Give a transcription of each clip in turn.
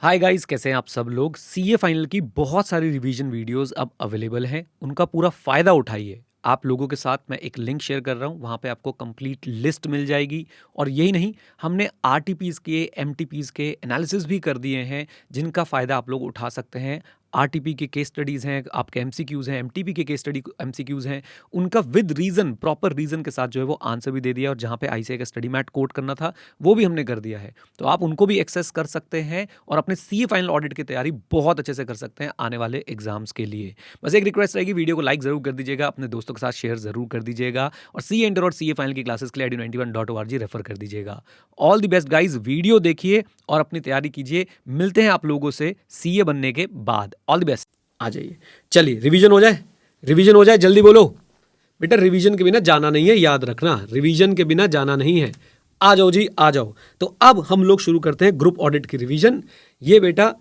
Hi guys, कैसे हैं आप सब लोग। सीए फाइनल की बहुत सारी रिवीजन वीडियोस अब अवेलेबल हैं, उनका पूरा फ़ायदा उठाइए। आप लोगों के साथ मैं एक लिंक शेयर कर रहा हूँ, वहाँ पे आपको कंप्लीट लिस्ट मिल जाएगी। और यही नहीं, हमने आरटीपीज़ के, एमटीपीज़ के एनालिसिस भी कर दिए हैं, जिनका फ़ायदा आप लोग उठा सकते हैं। आरटीपी के केस स्टडीज़ हैं, आपके एमसीक्यूज़ हैं, एमटीपी के केस स्टडी एमसीक्यूज़ हैं, उनका विद रीज़न, प्रॉपर रीज़न के साथ जो है वो आंसर भी दे दिया। और जहाँ पे आईसीएआई का स्टडी मैट कोट करना था, वो भी हमने कर दिया है। तो आप उनको भी एक्सेस कर सकते हैं और अपने सीए फाइनल ऑडिट की तैयारी बहुत अच्छे से कर सकते हैं आने वाले एग्जाम्स के लिए। बस एक रिक्वेस्ट रहेगी, वीडियो को लाइक जरूर कर दीजिएगा, अपने दोस्तों के साथ शेयर जरूर कर दीजिएगा और सीए इंटर और सीए फाइनल की क्लासेस के लिए edu91.org रेफर कर दीजिएगा। All the best guys, video देखिए और अपनी तैयारी कीजिए। मिलते हैं आप लोगों से सीए बनने के बाद। All the best. आ जाइए, चलिए रिवीजन हो जाए, रिवीजन हो जाए, जल्दी बोलो बेटा। रिवीजन के बिना जाना नहीं है, याद रखना, रिवीजन के बिना जाना नहीं है। आ जाओ जी, आ जाओ। तो अब हम लोग शुरू करते हैं ग्रुप ऑडिट की रिवीजन। ये बेटा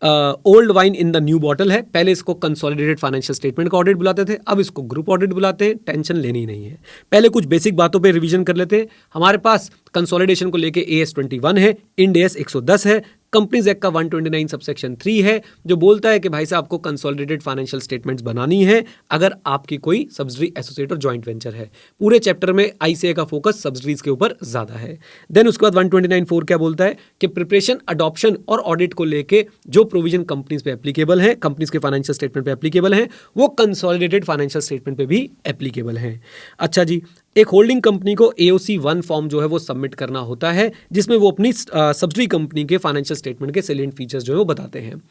old wine in the new bottle है। पहले इसको कंसोलिडेटेड फाइनेंशियल स्टेटमेंट का ऑडिट बुलाते थे, अब इसको ग्रुप ऑडिट बुलाते हैं। टेंशन लेनी नहीं है। पहले कुछ बेसिक बातों पे रिवीजन कर लेते हैं। हमारे पास कंसोलिडेशन को लेके AS 21 है, इंड AS 110 है, कंपनीज एक्ट का 129 सबसेक्शन 3 है, जो बोलता है कि भाई साहब आपको कंसोलिडेटेड फाइनेंशियल स्टेटमेंट्स बनानी है अगर आपकी कोई सब्सिडरी, एसोसिएट और जॉइंट वेंचर है। पूरे चैप्टर में आईसीए का फोकस सब्सिडरीज के ऊपर ज्यादा है। देन उसके बाद 129(4) क्या बोलता है कि प्रिपरेशन, अडॉप्शन और ऑडिट को लेके जो प्रोविजन कंपनीज पे एप्लीकेबल है, कंपनीज के फाइनेंशियल स्टेटमेंट पे एप्लीकेबल है, वो कंसोलिडेटेड फाइनेंशियल स्टेटमेंट पे भी एप्लीकेबल है। अच्छा जी, एक होल्डिंग कंपनी को AOC 1 फॉर्म जो है वो सबमिट करना होता है, जिसमें वो अपनी सब्सिडरी कंपनी के फाइनेंशियल स्टेटमेंट के सैलिएंट फीचर्स जो है वो बताते हैं।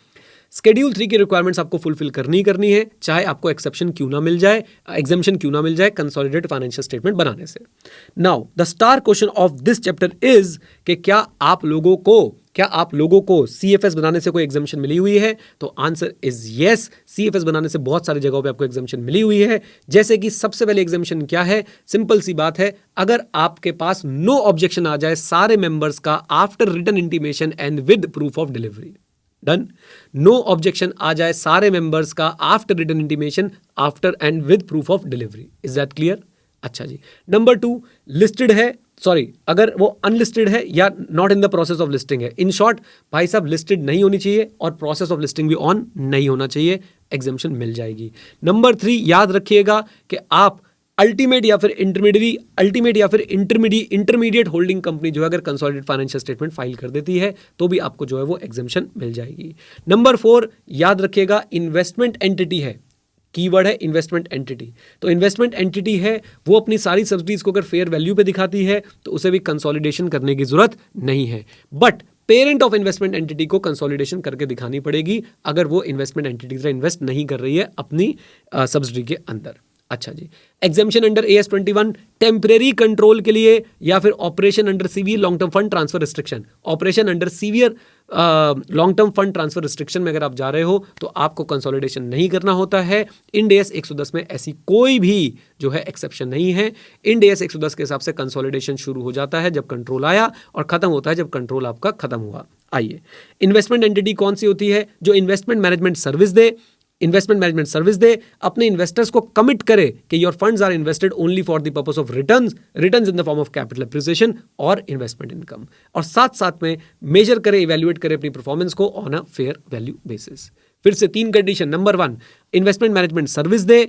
शेड्यूल 3 की रिक्वायरमेंट्स आपको फुलफिल करनी है, चाहे आपको एक्सेप्शन क्यों ना मिल जाए, एग्जेम्पशन क्यों ना मिल जाए कंसोलिडेटेड फाइनेंशियल स्टेटमेंट बनाने से। Now the star question of this chapter is कि क्या आप लोगों को CFS बनाने से कोई एग्जेम्पशन मिली हुई है? तो आंसर इज यस। CFS बनाने से बहुत सारी जगहों पे आपको एग्जेम्पशन मिली हुई है। जैसे कि सबसे पहले एग्जेम्पशन क्या है, सिंपल सी बात है, अगर आपके पास नो ऑब्जेक्शन आ जाए सारे मेंबर्स का after written intimation and with proof of delivery. Done. No objection आ जाए सारे मेंबर्स का after written intimation, after and with proof of delivery. Is that clear? अच्छा जी। नंबर 2, लिस्टेड है, अगर वो अनलिस्टेड है या not in the process of listing है। इन शॉर्ट भाई साहब लिस्टेड नहीं होनी चाहिए और प्रोसेस ऑफ लिस्टिंग भी ऑन नहीं होना चाहिए, एग्जेम्पशन मिल जाएगी। नंबर 3, याद रखिएगा कि आप अल्टीमेट या फिर इंटरमीडिएट होल्डिंग कंपनी जो है अगर कंसोलिडेटेड फाइनेंशियल स्टेटमेंट फाइल कर देती है तो भी आपको जो है वो एग्जेम्पशन मिल जाएगी। नंबर 4, याद रखिएगा, इन्वेस्टमेंट एंटिटी है, कीवर्ड है इन्वेस्टमेंट एंटिटी। तो इन्वेस्टमेंट एंटिटी है, वो अपनी सारी सब्सिडीज को अगर फेयर वैल्यू पे दिखाती है तो उसे भी कंसोलिडेशन करने की जरूरत नहीं है। But parent of investment entity को कंसोलिडेशन करके दिखानी पड़ेगी अगर वो इन्वेस्टमेंट एंटिटी से इन्वेस्ट नहीं कर रही है अपनी सब्सिडी के अंदर। अच्छा जी। Exemption under AS 21 temporary control के लिए या फिर operation under severe long term fund transfer restriction. Operation under severe long term fund transfer restriction में अगर आप जा रहे हो तो आपको कंसोलिडेशन नहीं करना होता है। इंड AS 110 में ऐसी कोई भी जो है एक्सेप्शन नहीं है। इंड AS 110 के हिसाब से कंसोलिडेशन शुरू हो जाता है जब कंट्रोल आया और खत्म होता है जब कंट्रोल आपका खत्म हुआ। आइए, इन्वेस्टमेंट एंटिटी कौन सी होती है? जो इन्वेस्टमेंट मैनेजमेंट सर्विस दे, अपने इन्वेस्टर्स को कमिट करे कि your funds are invested only for the purpose of returns in the form of capital appreciation और इन्वेस्टमेंट इनकम, और साथ में मेजर करे, इवैल्यूएट करे अपनी परफॉर्मेंस को on a fair value basis. फिर से 3 condition. Number 1, investment management service दे,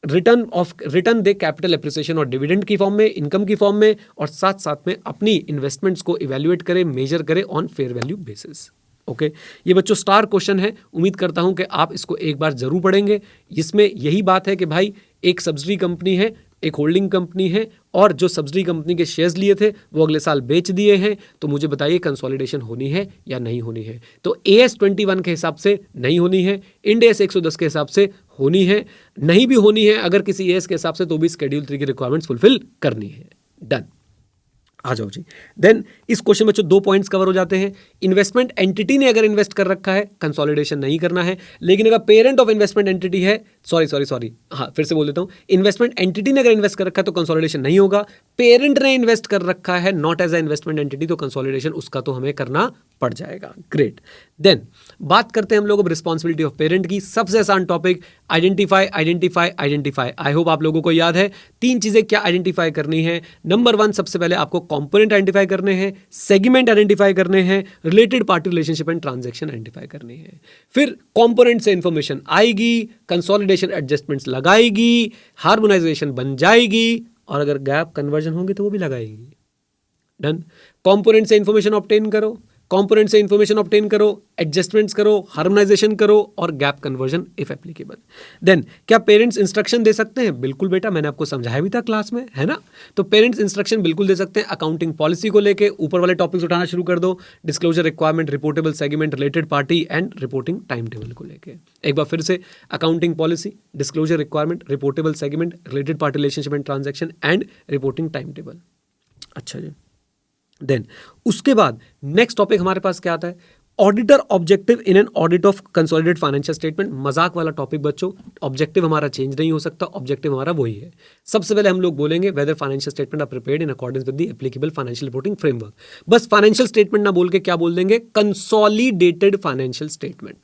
रिटर्न दे कैपिटल एप्रिसिएशन और डिविडेंड की फॉर्म में, इनकम की फॉर्म में, और साथ में अपनी इन्वेस्टमेंट्स को इवैल्यूएट करे, मेजर करे on fair value basis. Okay, ये बच्चों स्टार क्वेश्चन है, उम्मीद करता हूं कि आप इसको एक बार जरूर पढ़ेंगे। इसमें यही बात है कि भाई एक सब्सिडरी कंपनी है, एक होल्डिंग कंपनी है, और जो सब्सिडरी कंपनी के शेयर्स लिए थे वो अगले साल बेच दिए हैं, तो मुझे बताइए कंसोलिडेशन होनी है या नहीं होनी है? तो AS 21 के हिसाब से नहीं होनी है, इंड AS 110 के हिसाब से होनी है, नहीं भी होनी है अगर किसी AS के हिसाब से तो भी शेड्यूल 3 की रिक्वायरमेंट्स फुलफिल करनी है। डन। आ जाओ जी। देन इस क्वेश्चन में जो 2 पॉइंट्स कवर हो जाते हैं। इन्वेस्टमेंट एंटिटी ने अगर इन्वेस्ट कर रखा है कंसोलिडेशन नहीं करना है, लेकिन अगर पेरेंट ऑफ इन्वेस्टमेंट एंटिटी है, फिर से बोल देता हूं, इन्वेस्टमेंट एंटिटी ने अगर इन्वेस्ट कर रखा है तो कंसोलिडेशन नहीं होगा। पेरेंट ने इन्वेस्ट कर रखा है not as a investment entity, तो कंसोलिडेशन उसका तो हमें करना पड़ जाएगा। ग्रेट। देन बात करते हैं हम लोग अब रिस्पॉन्सिबिलिटी ऑफ पेरेंट की। सबसे आसान topic, identify identify identify. I hope आप लोगों को याद है 3 चीजें क्या आइडेंटिफाई करनी है। नंबर 1, सबसे पहले आपको कंपोनेंट आइडेंटिफाई करने हैं, सेगमेंट आइडेंटिफाई करने हैं, related party relationship and transaction identify करनी है। फिर कंपोनेंट से इंफॉर्मेशन आएगी, कंसोलिडेशन एडजस्टमेंट्स लगाएगी, हार्मोनाइजेशन बन जाएगी, और अगर गैप कन्वर्जन होंगे तो वो भी लगाएगी। डन। कंपोनेंट से इंफॉर्मेशन ऑब्टेन करो, कंपोनेंट से इंफॉर्मेशन ऑब्टेन करो, एडजस्टमेंट्स करो, हार्मोनाइजेशन करो और gap conversion if applicable. Then क्या पेरेंट्स इंस्ट्रक्शन दे सकते हैं? बिल्कुल बेटा, मैंने आपको समझाया भी था क्लास में, है ना। तो पेरेंट्स इंस्ट्रक्शन बिल्कुल दे सकते हैं। अकाउंटिंग पॉलिसी को लेके ऊपर वाले टॉपिक्स उठाना शुरू कर दो, disclosure requirement, reportable segment, related party and reporting time table को लेके। एक बार फिर से, accounting policy, disclosure requirement, reportable segment, related party relationship and transaction and reporting time table. अच्छा जी। देन उसके बाद नेक्स्ट टॉपिक हमारे पास क्या आता है? Auditor objective in an audit of consolidated financial statement. मजाक वाला टॉपिक बच्चों, ऑब्जेक्टिव हमारा चेंज नहीं हो सकता, ऑब्जेक्टिव हमारा वही है। सबसे पहले हम लोग बोलेंगे whether financial statement are prepared in accordance with the applicable financial reporting framework. बस फाइनेंशियल स्टेटमेंट ना बोल के क्या बोल देंगे? Consolidated financial statement.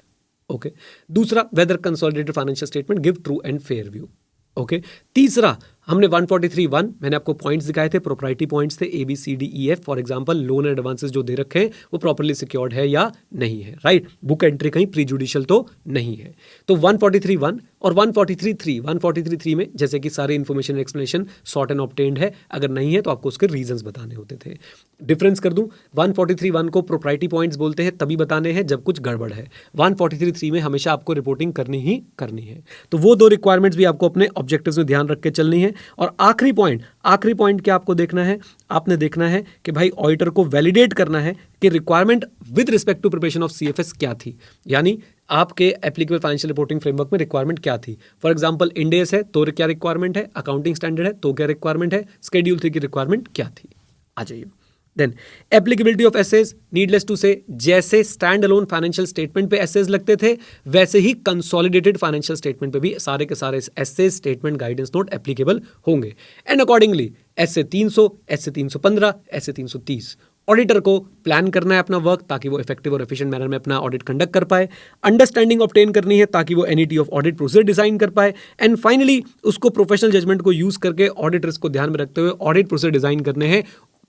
ओके। दूसरा, whether consolidated financial statement give true and fair view. Okay. तीसरा, हमने 143(1) मैंने आपको पॉइंट्स दिखाए थे, प्रोप्राइटी पॉइंट्स थे ABCDEF। For example, loan and advances जो दे रखे हैं वो प्रॉपर्ली सिक्योर्ड है या नहीं है, राइट। बुक एंट्री कहीं प्रीजुडिशियल तो नहीं है। तो 143(1) और 143(3) में जैसे कि सारी information explanation sort and obtained है, अगर नहीं है तो आपको उसके रीजंस बताने होते थे। डिफरेंस कर दूं, 143(1) को प्रोप्राइटी पॉइंट्स बोलते हैं, तभी बताने हैं जब कुछ गड़बड़ है। 143(3) में हमेशा आपको रिपोर्टिंग करनी ही करनी है। तो वो 2 रिक्वायरमेंट्स भी आपको अपने ऑब्जेक्टिव्स में ध्यान रख के चलनी है। और आखिरी पॉइंट क्या आपको देखना है? आपने देखना है कि भाई ऑडिटर को वैलिडेट करना है कि requirement with respect to preparation of CFS क्या थी, यानी आपके एप्लीकेबल फाइनेंशियल रिपोर्टिंग फ्रेमवर्क में रिक्वायरमेंट क्या थी। फॉर एग्जांपल, इंड AS है तो क्या रिक्वायरमेंट है, अकाउंटिंग स्टैंडर्ड है तो क्या रिक्वायरमेंट है, शेड्यूल 3 की रिक्वायरमेंट क्या थी। आ जाइए। Then applicability of SAs, needless to say जैसे स्टैंड अलोन फाइनेंशियल स्टेटमेंट पे एसेज लगते थे, वैसे ही कंसोलिडेटेड फाइनेंशियल स्टेटमेंट पे भी सारे के सारे SAs, statement, guidance note applicable होंगे। And accordingly SA 300, SA 315, SA 330 auditor को प्लान करना है अपना वर्क, ताकि वो इफेक्टिव और एफिशिएंट मैनर में अपना ऑडिट कंडक्ट कर पाए। अंडरस्टैंडिंग ऑब्टेन करनी है ताकि वो NET of audit procedure design कर पाए। एंड फाइनली उसको प्रोफेशनल जजमेंट को यूज करके ऑडिट रिस्क को ध्यान में रखते हुए ऑडिट प्रोसीजर डिजाइन करने हैं,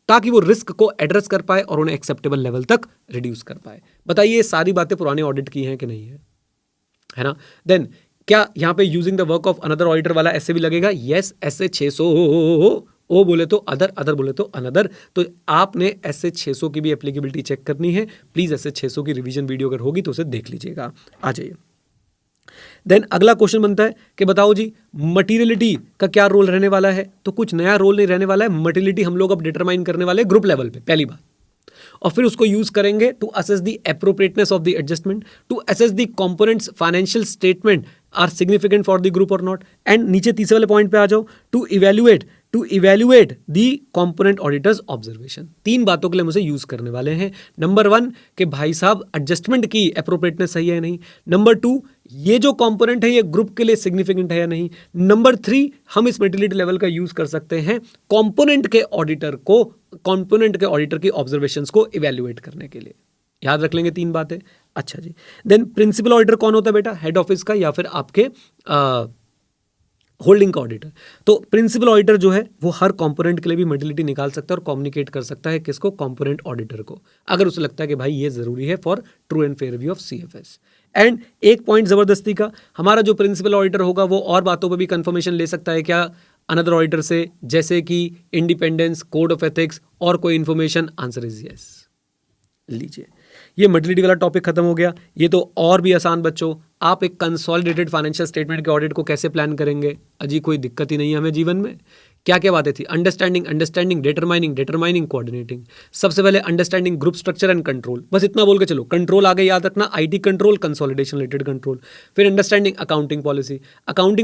ताकि वो रिस्क को एड्रेस कर पाए और उन्हें एक्सेप्टेबल लेवल तक रिड्यूस कर पाए। बताइए, ये सारी बातें पुराने ऑडिट की हैं कि नहीं है ना। देन क्या यहाँ पे using the work of another auditor वाला ऐसे भी लगेगा? यस, SA 600 ओ बोले तो अदर, अदर बोले तो अनदर। तो आपने SA 600 की भी एप्लीकेबिलिटी चेक करनी है। प्लीज SA 600 की रिवीजन वीडियो अगर होगी तो उसे देख लीजिएगा। आ जाइए। देन अगला क्वेश्चन बनता है कि बताओ जी, मटीरियलिटी का क्या रोल रहने वाला है? तो कुछ नया रोल नहीं रहने वाला है। मटीरियलिटी हम लोग अब डिटरमाइन करने वाले ग्रुप लेवल पे, पहली बात। और फिर उसको यूज करेंगे to assess the appropriateness of the adjustment, to assess the components financial statement are significant for the group और नॉट। एंड नीचे तीसरे वाले पॉइंट पे आ जाओ, to evaluate the component auditors observation. 3 बातों के लिए मुझे यूज करने वाले हैं। नंबर 1 कि भाई साहब एडजस्टमेंट की एप्रोप्रिएटनेस सही है या नहीं। नंबर 2, ये जो कंपोनेंट है ये ग्रुप के लिए सिग्निफिकेंट है या नहीं। नंबर 3, हम इस मेटिलिटी लेवल का यूज कर सकते हैं कंपोनेंट के ऑडिटर की ऑब्जर्वेशंस को इवेल्युएट करने के लिए। याद रख लेंगे 3 बातें। अच्छा जी। देन प्रिंसिपल ऑडिटर कौन होता है बेटा? हेड ऑफिस का या फिर आपके होल्डिंग का ऑडिटर। तो प्रिंसिपल ऑडिटर जो है वो हर कंपोनेंट के लिए भी मटीरियलिटी निकाल सकता है और कम्युनिकेट कर सकता है किसको? कंपोनेंट ऑडिटर को, अगर उसे लगता है कि भाई ये जरूरी है for true and fair view of CFS। And एक पॉइंट जबरदस्ती का, हमारा जो प्रिंसिपल ऑडिटर होगा वो और बातों पर भी कंफर्मेशन ले सकता है क्या अनदर ऑडिटर से, जैसे कि इंडिपेंडेंस, कोड ऑफ एथिक्स और कोई इंफॉर्मेशन? Answer is yes. लीजिए, ये मटीरियलिटी वाला टॉपिक खत्म हो गया। ये तो और भी आसान बच्चों, आप एक कंसोलिडेटेड फाइनेंशियल स्टेटमेंट के ऑडिट को कैसे प्लान करेंगे? अजी कोई दिक्कत ही नहीं है हमें जीवन में। क्या क्या बातें थी? Understanding, determining, coordinating. सबसे पहले understanding group structure and control, बस इतना बोल के चलो। कंट्रोल आगे याद रखना, IT control, consolidation related control. फिर अंडरस्टैंडिंग अकाउंटिंग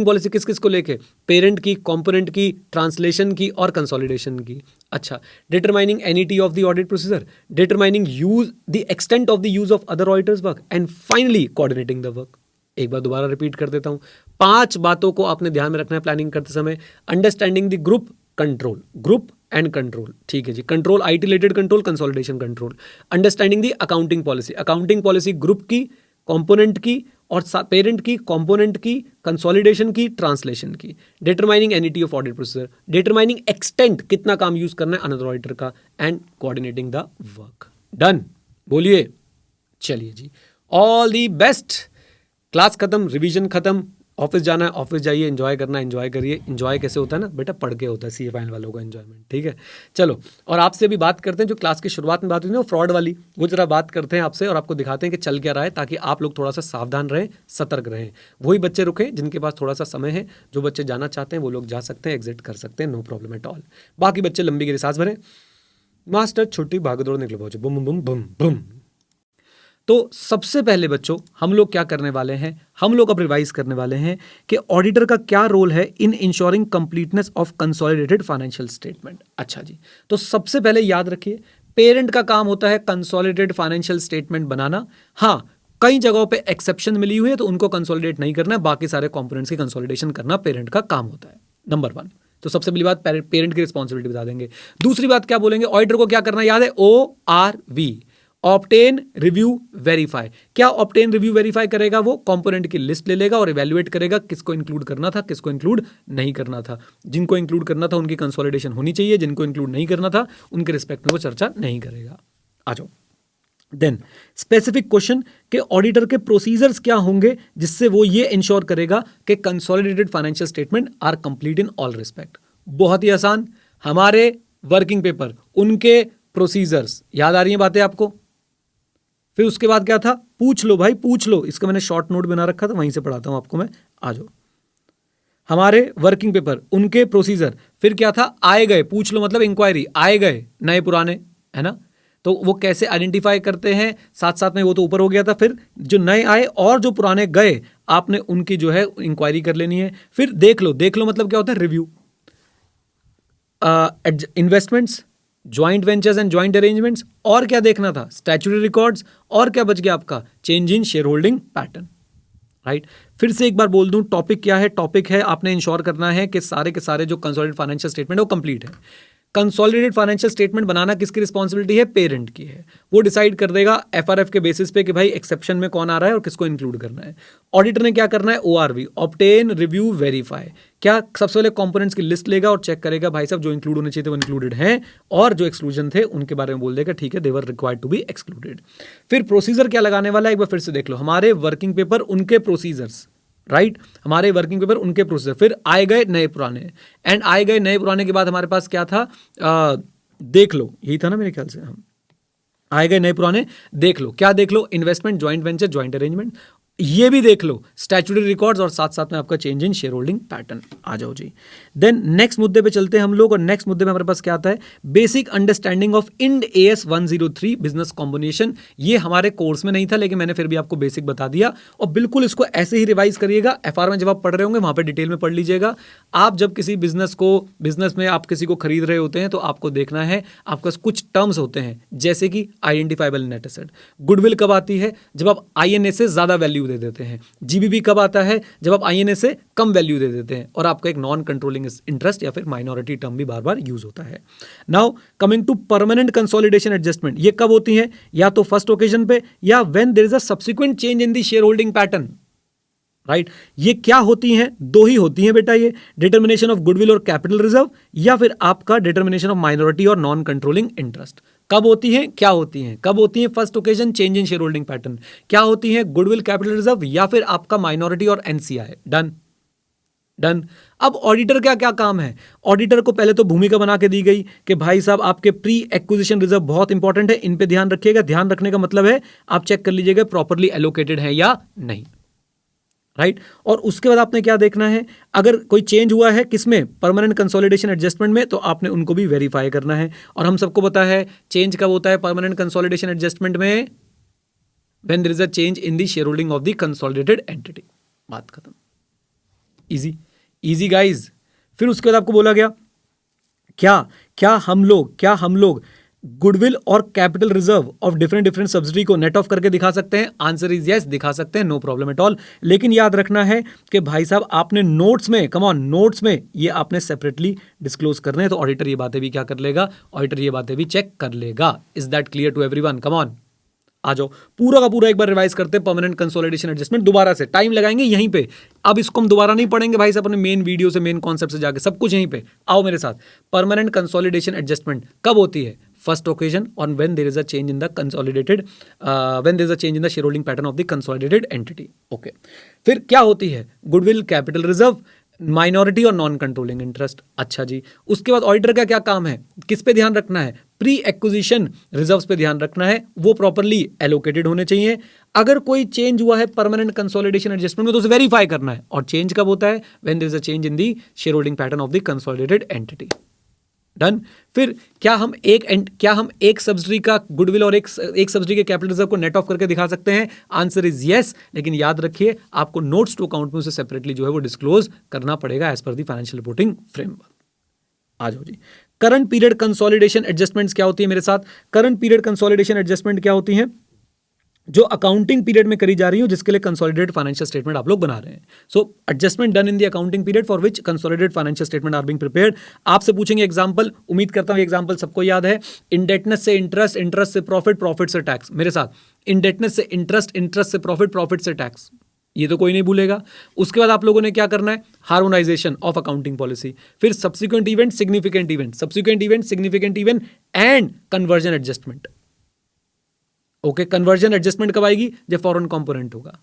पॉलिसी किस किस को लेके? पेरेंट की, कंपोनेंट की, ट्रांसलेशन की और कंसोलिडेशन की। अच्छा, determining NET of the audit procedure, determining use the extent of the use of other auditors work and finally coordinating the work. एक बार दोबारा रिपीट कर देता हूं, 5 बातों को आपने ध्यान में रखना है प्लानिंग करते समय। Understanding the group control, group and control, ठीक है जी। Control, IT related control, consolidation control. Understanding the accounting policy, accounting policy group की, कंपोनेंट की और पेरेंट की, कंपोनेंट की, कंसोलिडेशन की, ट्रांसलेशन की। Determining annuity of audit procedure, determining extent, कितना काम यूज करना है अनदर ऑडिटर का, and coordinating the work. Done, बोलिए, चलिए जी, ऑल दी बेस्ट। क्लास खत्म, रिवीजन खत्म, ऑफिस जाना है ऑफिस जाइए, एंजॉय करना है एंजॉय करिए। एंजॉय कैसे होता है ना बेटा, पढ़ के होता है सीए फाइनल वालों का एंजॉयमेंट, ठीक है। चलो, और आपसे अभी बात करते हैं जो क्लास की शुरुआत में बात हुई ना, वो फ्रॉड वाली, वो जरा बात करते हैं आपसे और आपको दिखाते हैं कि चल क्या रहा है, ताकि आप लोग थोड़ा सा सावधान रहें, सतर्क रहें। वही बच्चे रुके जिनके पास थोड़ा सा समय है, जो बच्चे जाना चाहते हैं वो लोग जा सकते हैं, एग्जिट कर सकते हैं, नो प्रॉब्लम एट ऑल। बाकी बच्चे लंबी गिरी सांस भरें, मास्टर छुट्टी भागदौड़ निकले पहुंचे, बुम बुम बुम बुम। तो सबसे पहले बच्चों हम लोग क्या करने वाले हैं, हम लोग अब रिवाइज करने वाले हैं कि ऑडिटर का क्या रोल है in ensuring completeness of consolidated financial statement. अच्छा जी, तो सबसे पहले याद रखिए, पेरेंट का काम होता है कंसोलिडेटेड फाइनेंशियल स्टेटमेंट बनाना। हाँ, कई जगहों पे एक्सेप्शन मिली हुई है तो उनको कंसोलिडेट नहीं करना है, बाकी सारे कंपोनेंट्स की कंसोलिडेशन करना पेरेंट का काम होता है। नंबर 1, तो सबसे पहली बात पेरेंट की रिस्पॉन्सिबिलिटी बता देंगे। दूसरी बात क्या बोलेंगे, ऑडिटर को क्या करना याद है, ORV, ऑब्टेन रिव्यू वेरीफाई। क्या ऑब्टेन रिव्यू वेरीफाई करेगा, वो कंपोनेंट की लिस्ट ले लेगा और इवैल्यूएट करेगा किसको इंक्लूड करना था, किसको इंक्लूड नहीं करना था। जिनको इंक्लूड करना था उनकी कंसोलिडेशन होनी चाहिए, जिनको इंक्लूड नहीं करना था उनके रिस्पेक्ट में वो चर्चा नहीं करेगा। आ जाओ, देन स्पेसिफिक क्वेश्चन के ऑडिटर के प्रोसीजर्स क्या होंगे जिससे वो ये इंश्योर करेगा कि consolidated financial statement are complete in all respect. बहुत ही आसान, हमारे वर्किंग पेपर, उनके प्रोसीजर्स, याद आ रही हैं बातें आपको। फिर उसके बाद क्या था, पूछ लो भाई पूछ लो, इसका मैंने शॉर्ट नोट बना रखा था, वहीं से पढ़ाता हूं आपको मैं। आ जाओ, हमारे वर्किंग पेपर, उनके प्रोसीजर, फिर क्या था, आए गए, पूछ लो मतलब इंक्वायरी, आए गए नए पुराने, है ना, तो वो कैसे आइडेंटिफाई करते हैं, साथ साथ में वो तो ऊपर हो गया था। फिर जो नए आए और जो पुराने गए, आपने उनकी जो है इंक्वायरी कर लेनी है। फिर देख लो, देख लो मतलब क्या होता है, review. Investments, joint ventures and joint arrangements, और क्या देखना था, स्टैट्यूटरी रिकॉर्ड्स, और क्या बच गया आपका, change in share holding pattern, right. फिर से एक बार बोल दूं, टॉपिक क्या है, टॉपिक है आपने इंश्योर करना है कि सारे के सारे जो कंसोलिडेटेड फाइनेंशियल स्टेटमेंट है वो कंप्लीट है। कंसोलिडेटेड फाइनेंशियल स्टेटमेंट बनाना किसकी रिस्पॉन्सिबिलिटी है, पेरेंट की है। वो डिसाइड कर देगा एफआरएफ के बेसिस पे कि भाई एक्सेप्शन में कौन आ रहा है और किसको इंक्लूड करना है। ऑडिटर ने क्या करना है, ORV, ऑब्टेन रिव्यू वेरीफाई। क्या सबसे पहले कंपोनेंट्स की लिस्ट लेगा और चेक करेगा भाई साहब जो इंक्लूड होने चाहिए थे वो इंक्लूडेड हैं, और जो एक्सक्लूजन थे उनके बारे में बोल देगा ठीक है, they were required to be excluded. फिर प्रोसीजर क्या लगाने वाला है, एक बार फिर से देख लो, हमारे वर्किंग पेपर उनके प्रोसीजर्स, राइट, हमारे वर्किंग पेपर उनके प्रोसीजर। फिर आए गए नए पुराने, एंड आए गए नए पुराने के बाद हमारे पास क्या था, देख लो, यही था ना मेरे ख्याल से, हम आए गए नए पुराने, देख लो, क्या देख लो, investment, joint venture, joint arrangement, ये भी देख लो, स्टैट्यूटरी रिकॉर्ड्स, और साथ साथ में आपका change in share holding pattern. आ जाओ जी, देन नेक्स्ट मुद्दे पे चलते हैं हम लोग, और नेक्स्ट मुद्दे में हमारे पास क्या आता है, basic understanding of Ind AS 103 business combination. ये हमारे कोर्स में नहीं था लेकिन मैंने फिर भी आपको बेसिक बता दिया, और बिल्कुल इसको ऐसे ही रिवाइज करिएगा। FR में जब आप पढ़ रहे होंगे वहां पर डिटेल में पढ़ लीजिएगा। आप जब किसी बिजनेस में आप किसी को खरीद रहे होते हैं तो आपको देखना है, आपके पास कुछ टर्म्स होते हैं जैसे कि आइडेंटिफाइबल नेट एसेट। गुडविल कब आती है, जब आप INA से ज्यादा वैल्यू दे देते हैं। GBB कब आता है, जब आप INA से कम वैल्यू दे देते हैं, और आपका एक नॉन कंट्रोलिंग इंटरेस्ट या फिर माइनॉरिटी टर्म भी बार बार यूज होता है। Now coming to permanent consolidation adjustment, ये कब होती है, या तो फर्स्ट ओकेजन पे, या when there is a subsequent change in the share holding pattern, right. ये क्या होती हैं, दो ही होती हैं बेटा, ये डिटर्मिनेशन ऑफ गुडविल और कैपिटल रिजर्व, या फिर आपका डिटर्मिनेशन ऑफ माइनॉरिटी और नॉन कंट्रोलिंग इंटरेस्ट। कब होती हैं, क्या होती हैं, कब होती हैं, first occasion, change in share holding pattern, क्या होती है, गुडविल, कैपिटल रिजर्व, या फिर आपका माइनॉरिटी और NCI। Done done. अब ऑडिटर का क्या काम है, ऑडिटर को पहले तो भूमिका बना के दी गई कि भाई साहब आपके प्री एक्विजिशन रिजर्व बहुत इंपॉर्टेंट है, इन पे ध्यान रखिएगा। ध्यान रखने का मतलब है आप चेक कर लीजिएगा प्रॉपरली एलोकेटेड है या नहीं, राइट। और उसके बाद आपने क्या देखना है, अगर कोई चेंज हुआ है किसमें, परमानेंट कंसोलिडेशन एडजस्टमेंट में, तो आपने उनको भी वेरीफाई करना है। और हम सबको पता है चेंज कब होता है परमानेंट कंसोलिडेशन एडजस्टमेंट में, when there is a change in the share holding of the consolidated entity. बात खत्म, इजी इजी गाइज। फिर उसके बाद आपको बोला गया क्या हम लोग गुडविल और capital reserve of different subsidy को नेट ऑफ करके दिखा सकते हैं? आंसर इज यस, दिखा सकते हैं, नो प्रॉब्लम एट ऑल। लेकिन याद रखना है कि भाई साहब आपने नोट्स में, कम ऑन, नोट्स में ये आपने सेपरेटली डिस्क्लोज करने हैं, तो ऑडिटर ये बातें भी क्या कर लेगा? ऑडिटर ये बातें भी चेक कर लेगा। Is that clear to everyone? Come on, आ जाओ, पूरा का पूरा एक बार रिवाइज करते हैं परमानेंट कंसोलिडेशन एडजस्टमेंट दोबारा से। टाइम लगाएंगे यहीं पे, अब इसको हम दोबारा नहीं पढ़ेंगे भाई साहब, अपने मेन वीडियो से, मेन कॉन्सेप्ट से जाके, सब कुछ यहीं पे। आओ मेरे साथ। परमानेंट कंसोलिडेशन एडजस्टमेंट कब होती है? First occasion on when there is a change in the consolidated, when there is a change in the share holding pattern of the consolidated entity. Okay, फिर क्या होती है? गुडविल, कैपिटल रिजर्व, माइनॉरिटी और non controlling interest. अच्छा जी, उसके बाद auditor का क्या काम है? किस पे ध्यान रखना है? प्री एक्विजिशन रिजर्व्स पे ध्यान रखना है, वो प्रॉपर्ली एलोकेटेड होने चाहिए। अगर कोई चेंज हुआ है परमानेंट कंसोलिडेशन एडजस्टमेंट में तो उसे वेरीफाई करना है। और चेंज कब होता है? When there is a change in the share holding pattern of the consolidated entity. Done. फिर क्या हम एक सब्सिडी का गुडविल और एक सब्सिडी के कैपिटल रिजर्व को नेट ऑफ करके दिखा सकते हैं? आंसर इज यस, लेकिन याद रखिए आपको नोट्स टू अकाउंट में उसे सेपरेटली जो है वो डिस्क्लोज करना पड़ेगा as per the financial reporting framework. आ जाओ जी, करंट पीरियड कंसोलिडेशन एडजस्टमेंट्स क्या होती है मेरे साथ? करंट पीरियड कंसोलिडेशन एडजस्टमेंट क्या होती है? जो अकाउंटिंग पीरियड में करी जा रही हो, जिसके लिए कंसोलिडेटेड फाइनेंशियल स्टेटमेंट आप लोग बना रहे हैं। So adjustment done in the accounting period for which consolidated financial statement are being prepared. आपसे पूछेंगे एग्जांपल, उम्मीद करता हूं एग्जांपल सबको याद है। इंडेटनेस से इंटरेस्ट, इंटरेस्ट से प्रॉफिट, प्रॉफिट से टैक्स। मेरे साथ, इंडेटनेस से इंटरेस्ट, इंटरेस्ट से प्रॉफिट, प्रॉफिट से टैक्स, ये तो कोई नहीं भूलेगा। उसके बाद आप लोगों ने क्या करना है? Harmonization of accounting policy. फिर subsequent event, significant event, subsequent event, significant event and conversion adjustment. Okay, conversion adjustment कब आएगी? जब फॉरेन कंपोनेंट होगा।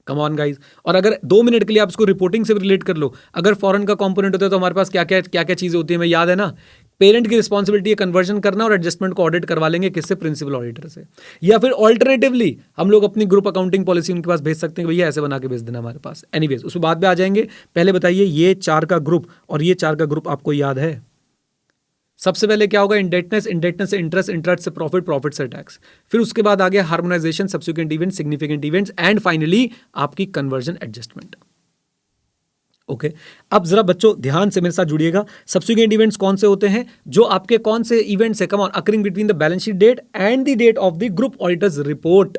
Come on guys. और अगर 2 मिनट के लिए आप इसको रिपोर्टिंग से रिलेट कर लो, अगर फॉरेन का कंपोनेंट होता है तो हमारे पास क्या क्या चीजें होती है, हमें याद है ना? पेरेंट की रिस्पॉन्सिबिलिटी है कन्वर्जन करना, और एडजस्टमेंट को ऑडिट करवा लेंगे किससे? प्रिंसिपल ऑडिटर से। या फिर ऑल्टरनेटिवली हम लोग अपनी ग्रुप अकाउंटिंग पॉलिसी उनके पास भेज सकते हैं, भैया ऐसे बना के भेज देना हमारे पास। एनीवेज, उस बाद में आ जाएंगे। पहले बताइए, ये 4 का ग्रुप और ये 4 का ग्रुप आपको याद है? सबसे पहले क्या होगा? इंडेटनेस, इंडेटनेस से इंटरेस्ट, इंटरेस्ट से प्रॉफिट, प्रॉफिट से टैक्स। फिर उसके बाद आ गया harmonisation, subsequent event, significant events and finally आपकी कन्वर्जन एडजस्टमेंट। ओके, अब जरा बच्चों ध्यान से मेरे साथ जुड़िएगा। सब्सिक्वेंट इवेंट्स कौन से होते हैं? जो आपके कौन से इवेंट्स है? Come on, occurring between the balance sheet date and the date of the group auditors report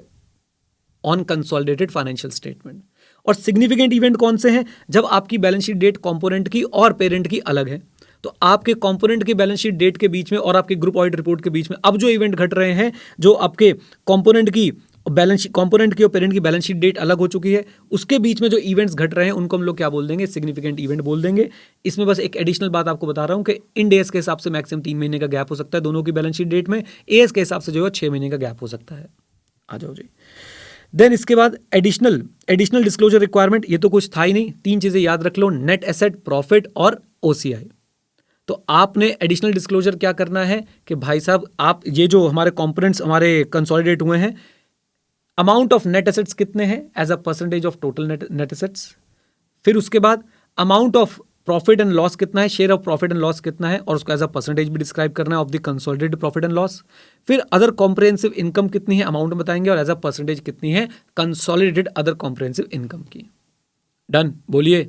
on consolidated financial statement. और सिग्निफिकेंट इवेंट कौन से हैं? जब आपकी बैलेंस शीट डेट कंपोनेंट की और पेरेंट की अलग है, तो आपके कंपोनेंट की बैलेंस शीट डेट के बीच में और आपके ग्रुप ऑडिट रिपोर्ट के बीच में अब जो इवेंट घट रहे हैं, जो आपके कंपोनेंट की कंपोनेंट की और पेरेंट की बैलेंस शीट डेट अलग हो चुकी है, उसके बीच में जो इवेंट्स घट रहे हैं उनको हम लोग क्या बोल देंगे? सिग्निफिकेंट इवेंट बोल देंगे। इसमें बस एक एडिशनल बात आपको बता रहा हूं कि इन डेज के हिसाब से मैक्सिमम 3 महीने का गैप हो सकता है दोनों की बैलेंस शीट डेट में। एज के हिसाब से जो है 6 महीने का गैप हो सकता है। आ जाओ जी। देन इसके बाद एडिशनल डिस्क्लोजर रिक्वायरमेंट, ये तो कुछ था ही नहीं। 3 चीजें याद रख लो, नेट एसेट, प्रॉफिट और ओसीआई। तो आपने एडिशनल डिस्क्लोजर क्या करना है कि भाई साहब आप ये जो हमारे कंपोनेंट्स हमारे कंसोलिडेट हुए हैं, अमाउंट ऑफ नेट एसेट्स कितने हैं as a percentage of total net assets. फिर उसके बाद amount of profit and loss कितना है, share of profit and loss कितना है, और उसको एज अ परसेंटेज भी डिस्क्राइब करना है of the consolidated profit and loss. फिर अदर कॉम्प्रिहेंसिव इनकम कितनी है, अमाउंट बताएंगे, और एज अ परसेंटेज कितनी है कंसोलिडेटेड अदर कॉम्प्रिहेंसिव इनकम की। डन, बोलिए,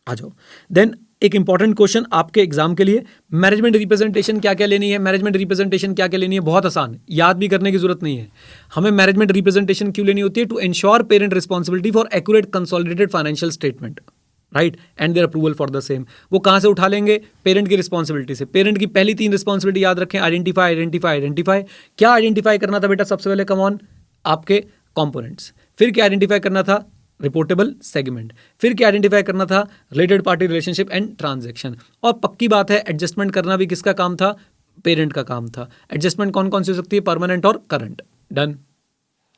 आ जाओ। देन एक इंपॉर्टेंट क्वेश्चन आपके एग्जाम के लिए, मैनेजमेंट रिप्रेजेंटेशन क्या क्या लेनी है? मैनेजमेंट रिप्रेजेंटेशन क्या क्या लेनी है? बहुत आसान, याद भी करने की जरूरत नहीं है। हमें मैनेजमेंट रिप्रेजेंटेशन क्यों लेनी होती है? To ensure parent responsibility for accurate consolidated financial statement, right, and their approval for the same. वो कहां से उठा लेंगे? पेरेंट की रिस्पॉन्सिबिलिटी से। पेरेंट की पहली 3 रिस्पॉन्सिबिलिटी याद रखें, आइडेंटिफाई, आइडेंटिफाई, आइडेंटिफाई। क्या आइडेंटिफाई करना था बेटा? सबसे पहले कम ऑन, आपके कंपोनेंट्स। फिर क्या आइडेंटिफाई करना था? Reportable segment. फिर क्या आइडेंटिफाई करना था? Related party relationship and transaction. और पक्की बात है, एडजस्टमेंट करना भी किसका काम था? पेरेंट का काम था। एडजस्टमेंट कौन कौन सी हो सकती है? परमानेंट और करंट। डन,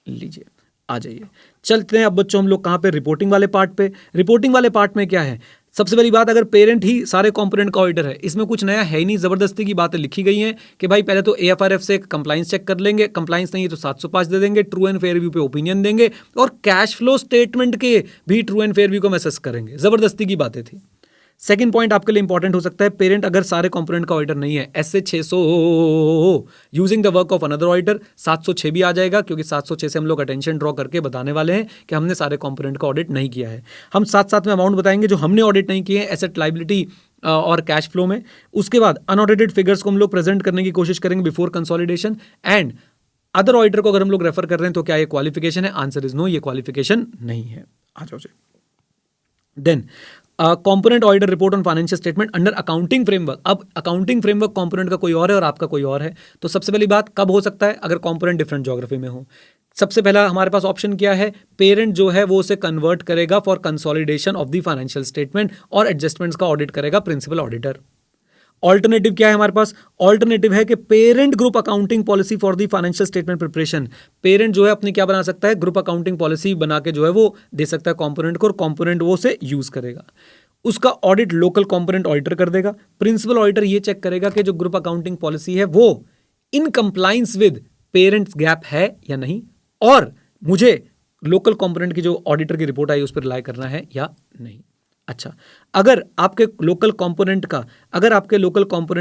लीजिए, आ जाइए, चलते हैं अब बच्चों हम लोग कहाँ पे? रिपोर्टिंग वाले पार्ट पे। रिपोर्टिंग वाले पार्ट में क्या है? सबसे पहली बात, अगर पेरेंट ही सारे कंपोनेंट का ऑडिटर है, इसमें कुछ नया है ही नहीं, जबरदस्ती की बातें लिखी गई हैं कि भाई पहले तो एएफआरएफ से कंप्लाइंस चेक कर लेंगे, कंप्लाइंस नहीं है तो 705 दे देंगे, ट्रू एंड फेयर व्यू पे ओपिनियन देंगे, और कैश फ्लो स्टेटमेंट के भी ट्रू एंड फेयर व्यू को असेस करेंगे। जबरदस्ती की बातें थी। सेकंड पॉइंट आपके लिए इंपॉर्टेंट हो सकता है, पेरेंट अगर सारे कंपोनेंट का ऑडिटर नहीं है, ऐसे 600 using the work of another auditor 706 भी आ जाएगा, क्योंकि 706 से हम लोग अटेंशन ड्रॉ करके बताने वाले हैं कि हमने सारे कंपोनेंट का ऑडिट नहीं किया है। हम साथ साथ में अमाउंट बताएंगे जो हमने ऑडिट नहीं किए हैं, एसेट लायबिलिटी और कैश फ्लो में। उसके बाद अनऑडिटेड फिगर्स को हम लोग प्रेजेंट करने की कोशिश करेंगे before consolidation. And other auditor को अगर हम लोग रेफर कर रहे हैं तो क्या ये क्वालिफिकेशन है? आंसर इज नो, ये क्वालिफिकेशन नहीं है। आ जाओ जी। Then component auditor report on financial statement under accounting framework. अब अकाउंटिंग फ्रेमवर्क कॉम्पोनेंट का कोई और है और आपका कोई और है, तो सबसे पहली बात कब हो सकता है? अगर कॉम्पोनेंट डिफरेंट ज्योग्राफी में हो। सबसे पहला हमारे पास ऑप्शन क्या है? पेरेंट जो है वो उसे कन्वर्ट करेगा for consolidation of the financial statement और एडजस्टमेंट्स का ऑडिट करेगा प्रिंसिपल ऑडिटर। ऑल्टरनेटिव क्या है हमारे पास? ऑल्टरनेटिव है कि parent group accounting policy for the financial statement preparation. Parent जो है अपनी क्या बना सकता है? ग्रुप अकाउंटिंग पॉलिसी बना के जो है वो दे सकता है कॉम्पोनेंट को, और कॉम्पोनेंट वो उसे यूज करेगा। उसका ऑडिट लोकल कॉम्पोनेंट ऑडिटर कर देगा। प्रिंसिपल ऑडिटर ये चेक करेगा कि जो ग्रुप अकाउंटिंग पॉलिसी है वो in compliance with parents gap है या नहीं, और मुझे लोकल कॉम्पोनेंट की जो ऑडिटर की रिपोर्ट आई उस पर रिलाई करना है या नहीं। अच्छा, अगर आपके लोकल कंपोनेंट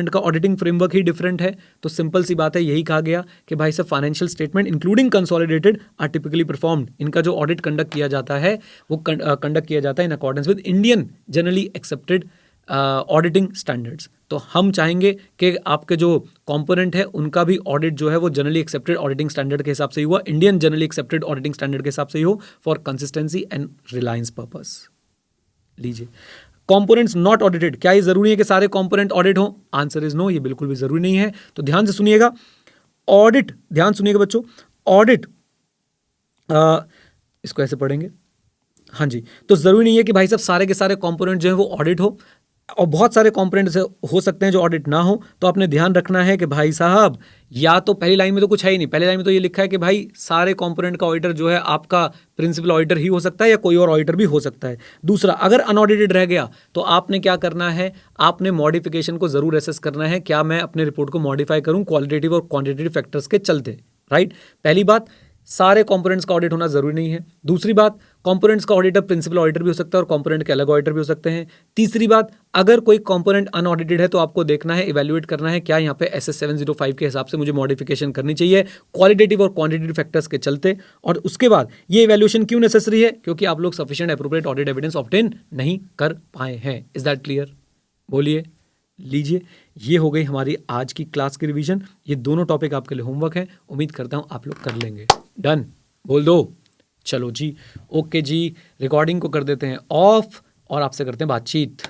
का ऑडिटिंग फ्रेमवर्क ही डिफरेंट है तो सिंपल सी बात है, यही कहा गया कि भाई साहब financial statement including consolidated are typically performed. इनका जो ऑडिट कंडक्ट किया जाता है वो कंडक्ट किया जाता है इन accordance with Indian generally accepted auditing standards. तो हम चाहेंगे कि आपके जो कंपोनेंट है उनका भी ऑडिट जो है वो जनरली एक्सेप्टेड ऑडिटिंग स्टैंडर्ड के हिसाब से ही हुआ, Indian generally accepted auditing standard के हिसाब से ही हो, for consistency and Reliance purpose. लीजिए, कंपोनेंट्स नॉट ऑडिटेड, क्या ये जरूरी है कि सारे कंपोनेंट ऑडिट हो? आंसर इज नो, ये बिल्कुल भी जरूरी नहीं है। तो ध्यान से सुनिएगा, ऑडिट, ध्यान सुनिएगा बच्चों, ऑडिट इसको ऐसे पढ़ेंगे, हाँ जी। तो जरूरी नहीं है कि भाई साहब सारे के सारे कंपोनेंट जो है वो ऑडिट हो, और बहुत सारे कंपोनेंट्स हो सकते हैं जो ऑडिट ना हो। तो आपने ध्यान रखना है कि भाई साहब या तो पहली लाइन में तो कुछ है ही नहीं, पहली लाइन में तो ये लिखा है कि भाई सारे कंपोनेंट का ऑडिटर जो है आपका प्रिंसिपल ऑडिटर ही हो सकता है या कोई और ऑडिटर भी हो सकता है। दूसरा, अगर अनऑडिटेड रह गया तो आपने क्या करना है? आपने मॉडिफिकेशन को जरूर एसेस करना है, क्या मैं अपने रिपोर्ट को मॉडिफाई करूं क्वालिटेटिव और क्वांटिटेटिव फैक्टर्स के चलते, राइट? पहली बात, सारे कंपोनेंट्स का ऑडिट होना जरूरी नहीं है। दूसरी बात, कंपोनेंट्स का ऑडिटर प्रिंसिपल ऑडिटर भी हो सकता है और कंपोनेंट के अलग ऑडिटर भी हो सकते हैं। तीसरी बात, अगर कोई कंपोनेंट अनऑडिटेड है तो आपको देखना है, इवैल्यूएट करना है क्या यहाँ पे SS 705 के हिसाब से मुझे मॉडिफिकेशन करनी चाहिए क्वालिटेटिव और क्वांटिटेटिव फैक्टर्स के चलते। और उसके बाद ये इवैल्यूएशन क्यों नेसेसरी है? क्योंकि आप लोग sufficient appropriate audit evidence obtain नहीं कर पाए हैं। Is that clear? बोलिए। लीजिए, ये हो गई हमारी आज की क्लास की रिवीजन। ये दोनों टॉपिक आपके लिए होमवर्क है, उम्मीद करता हूँ आप लोग कर लेंगे। डन बोल दो। चलो जी, ओके जी, रिकॉर्डिंग को कर देते हैं ऑफ और आपसे करते हैं बातचीत।